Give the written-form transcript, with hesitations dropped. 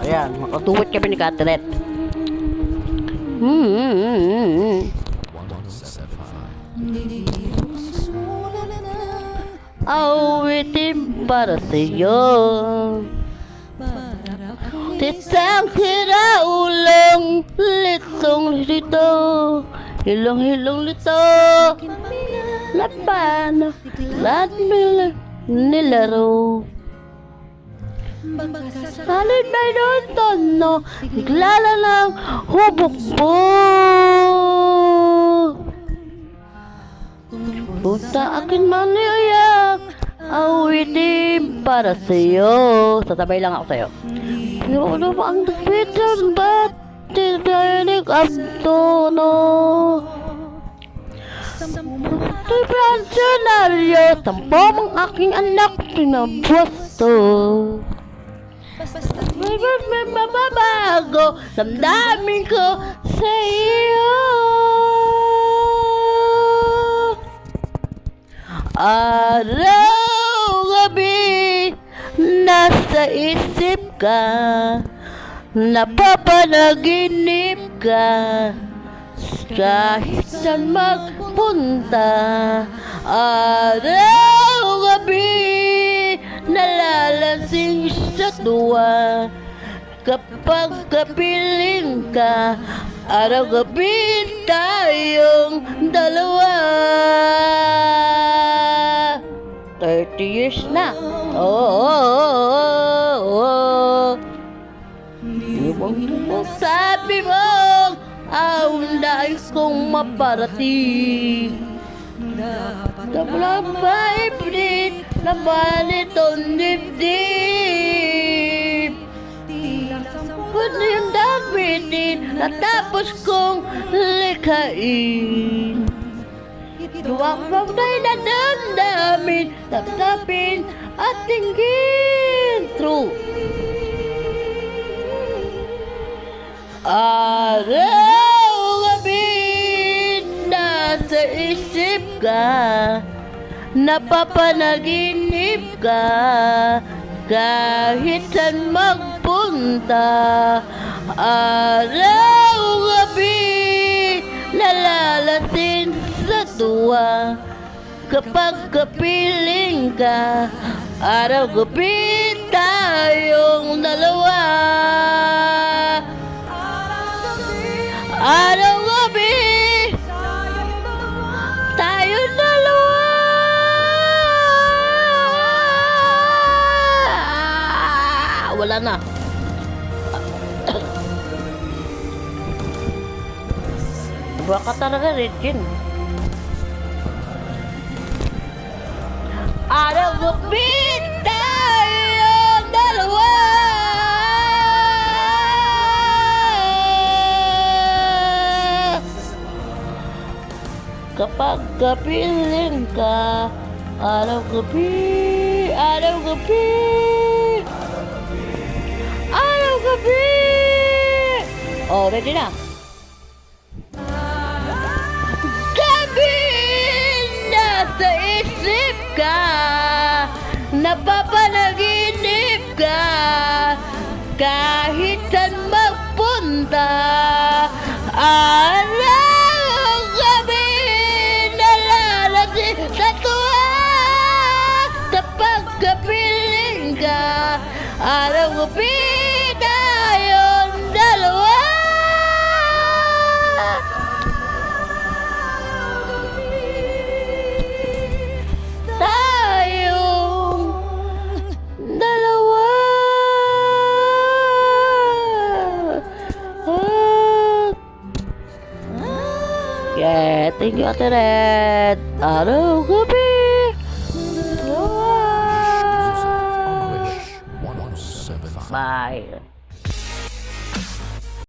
Ayan, makatuwit kami ni Catherine. Awitin para sa'yo, titang hiraulang litong lito, hilong lito, laban, lahat nilaro. Salid may doon tono, naglala ng hubog po. Punta akin maniyak, awitin para sa'yo. Satabay lang ako sa'yo. Ano ba ang nagpitan? Ba't tininig ang tono? Ito'y pensyonaryo, sampo ang aking anak, pinabusto. May mababago, damdamin ko sa iyo. Araw-gabi, nasa isip ka, napapanaginip ka, kahit saan magpunta. Araw-gabi, nalalasing sa tuwa, kapag kapiling ka. Araw-gabi tayong dalawa. 30 years na. Sabi mo, ang nais kong maparating. Dapat ba ipinit na banitong dibdib? Pwede yung dapitin natapos kong likhain. Luwag-wag na'y nadamdamin, taptapin at tinggin. True. Araw-gabi, nasa isip ka, napapanaginip ka, kahit saan magpunta. Araw-gabi, nalalasin sa tuwa, kapag kapiling ka. Araw-gabi tayong dalawa. Araw-gabi tayong dalawa. Wala na. Baka talaga Regine. Araw-gabi tayong dalawa. Kapag kapiling ka. Araw-gabi, araw-gabi, araw-gabi. Oh, ready na. Gabi, nasa isip ka, napapanaginip ka, kahit saan magpunta. Araw-gabi, nalalasing sa tuwa, kapag kapiling ka. Araw-gabi tayong dalawa. Yeah, thank you, Ate Red. Araw-gabi. Bye.